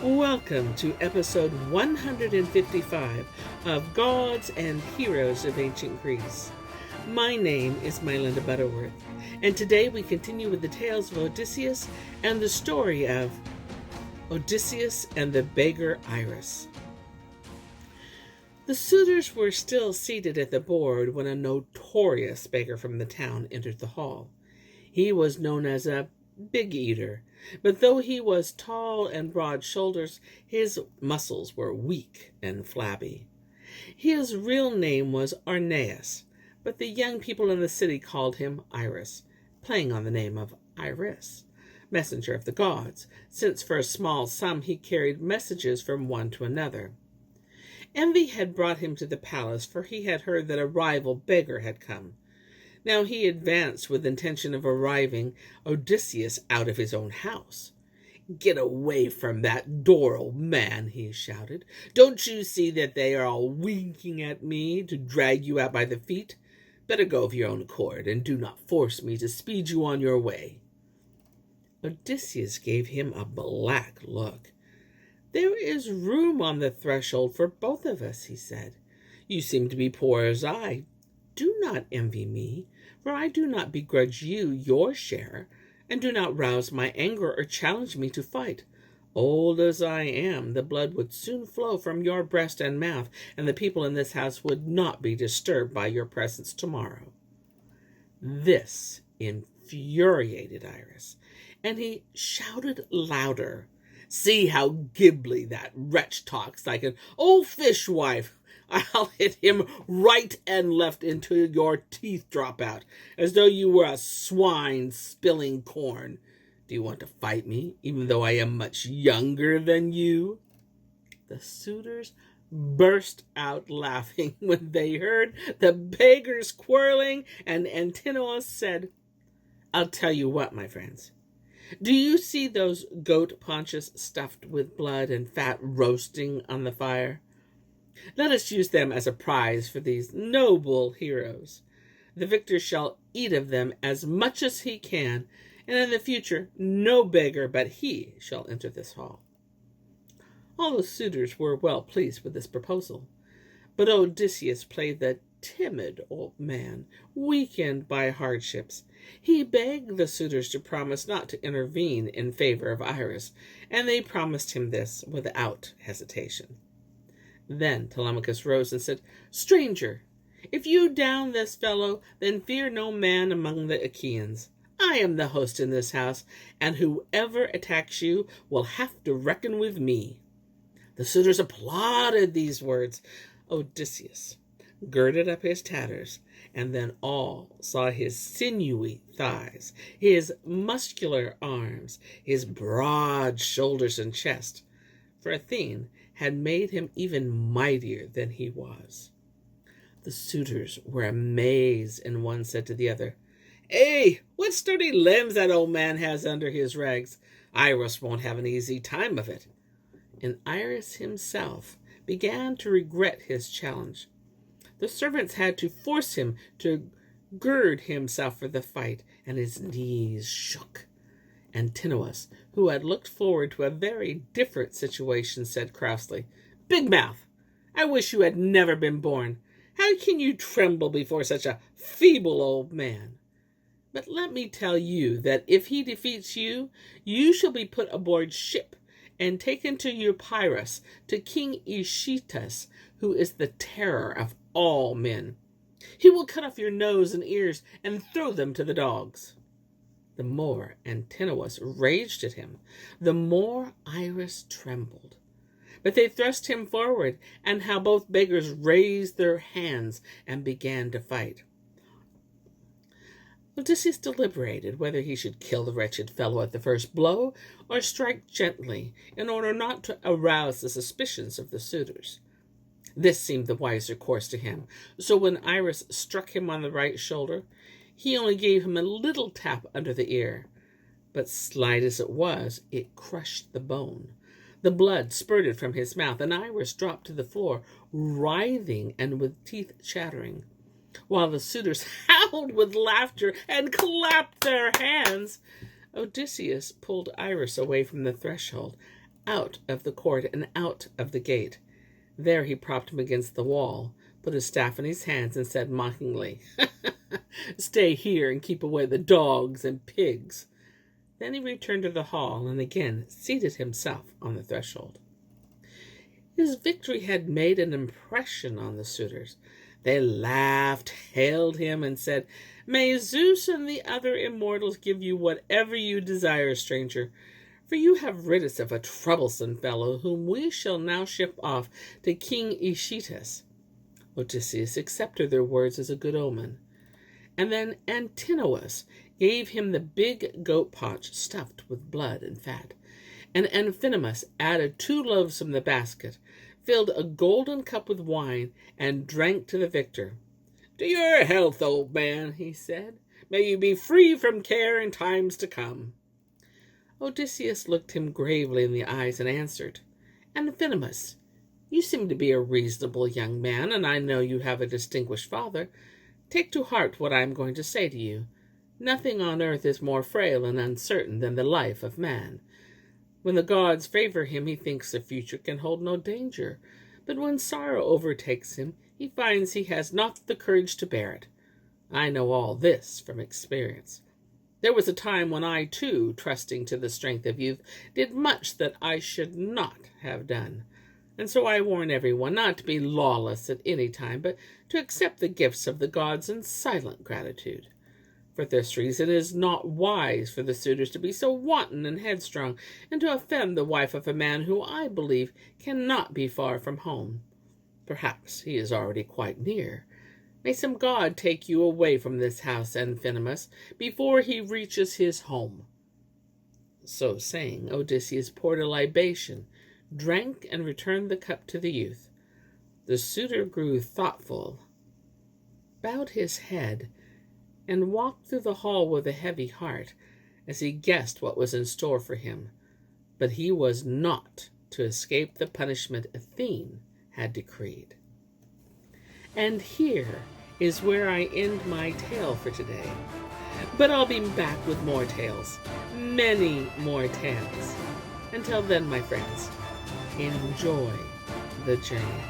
Welcome to episode 155 of Gods and Heroes of Ancient Greece. My name is MyLinda Butterworth, and today we continue with the tales of Odysseus and the story of Odysseus and the beggar Irus. The suitors were still seated at the board when a notorious beggar from the town entered the hall. He was known as a big eater, but though he was tall and broad-shouldered, his muscles were weak and flabby. His real name was Arnaeus, but the young people in the city called him Irus, playing on the name of Irus, messenger of the gods, since for a small sum he carried messages from one to another. Envy had brought him to the palace, for he had heard that a rival beggar had come. Now he advanced with intention of arriving Odysseus out of his own house. "Get away from that door, old man," he shouted. "Don't you see that they are all winking at me to drag you out by the feet? Better go of your own accord, and do not force me to speed you on your way." Odysseus gave him a black look. "There is room on the threshold for both of us," he said. "You seem to be poor as I. Do not envy me, for I do not begrudge you your share, and do not rouse my anger or challenge me to fight. Old as I am, the blood would soon flow from your breast and mouth, and the people in this house would not be disturbed by your presence tomorrow." This infuriated Irus, and he shouted louder. "See how gibbly that wretch talks, like an old fishwife. I'll hit him right and left until your teeth drop out, as though you were a swine spilling corn. Do you want to fight me, even though I am much younger than you?" The suitors burst out laughing when they heard the beggars quarreling, and Antinous said, "I'll tell you what, my friends. Do you see those goat paunches stuffed with blood and fat roasting on the fire? Let us use them as a prize for these noble heroes. The victor shall eat of them as much as he can, and in the future no beggar but he shall enter this hall." All the suitors were well pleased with this proposal, but Odysseus played the timid old man, weakened by hardships. He begged the suitors to promise not to intervene in favor of Irus, and they promised him this without hesitation. Then Telemachus rose and said, "Stranger, if you down this fellow, then fear no man among the Achaeans. I am the host in this house, and whoever attacks you will have to reckon with me." The suitors applauded these words. Odysseus girded up his tatters, and then all saw his sinewy thighs, his muscular arms, his broad shoulders and chest, for Athene had made him even mightier than he was. The suitors were amazed, and one said to the other, "Hey, what sturdy limbs that old man has under his rags. Irus won't have an easy time of it." And Irus himself began to regret his challenge. The servants had to force him to gird himself for the fight, and his knees shook. Antinous, who had looked forward to a very different situation, said crossly, "Big mouth, I wish you had never been born. How can you tremble before such a feeble old man? But let me tell you that if he defeats you, you shall be put aboard ship and taken to Epirus, to King Echetus, who is the terror of all men. He will cut off your nose and ears and throw them to the dogs." The more Antinous raged at him, the more Irus trembled. But they thrust him forward, and how both beggars raised their hands and began to fight. Odysseus deliberated whether he should kill the wretched fellow at the first blow, or strike gently, in order not to arouse the suspicions of the suitors. This seemed the wiser course to him, so when Irus struck him on the right shoulder, he only gave him a little tap under the ear, but slight as it was, it crushed the bone. The blood spurted from his mouth, and Irus dropped to the floor, writhing and with teeth chattering, while the suitors howled with laughter and clapped their hands. Odysseus pulled Irus away from the threshold, out of the court and out of the gate. There he propped him against the wall, put his staff in his hands, and said mockingly, "Stay here and keep away the dogs and pigs." Then he returned to the hall and again seated himself on the threshold. His victory had made an impression on the suitors. They laughed, hailed him, and said, "May Zeus and the other immortals give you whatever you desire, stranger, for you have rid us of a troublesome fellow whom we shall now ship off to King Aeschylus." Odysseus accepted their words as a good omen. And then Antinous gave him the big goat paunch stuffed with blood and fat. And Antinous added 2 loaves from the basket, filled a golden cup with wine, and drank to the victor. "To your health, old man," he said. "May you be free from care in times to come." Odysseus looked him gravely in the eyes and answered, "Antinous, you seem to be a reasonable young man, and I know you have a distinguished father. Take to heart what I am going to say to you. Nothing on earth is more frail and uncertain than the life of man. When the gods favor him, he thinks the future can hold no danger, but when sorrow overtakes him, he finds he has not the courage to bear it. I know all this from experience. There was a time when I, too, trusting to the strength of youth, did much that I should not have done. And so I warn everyone not to be lawless at any time, but to accept the gifts of the gods in silent gratitude. For this reason it is not wise for the suitors to be so wanton and headstrong, and to offend the wife of a man who, I believe, cannot be far from home. Perhaps he is already quite near. May some god take you away from this house, Antinous, before he reaches his home." So saying, Odysseus poured a libation, drank, and returned the cup to the youth. The suitor grew thoughtful, bowed his head, and walked through the hall with a heavy heart, as he guessed what was in store for him. But he was not to escape the punishment Athene had decreed. And here is where I end my tale for today. But I'll be back with more tales, many more tales. Until then, my friends, enjoy the journey.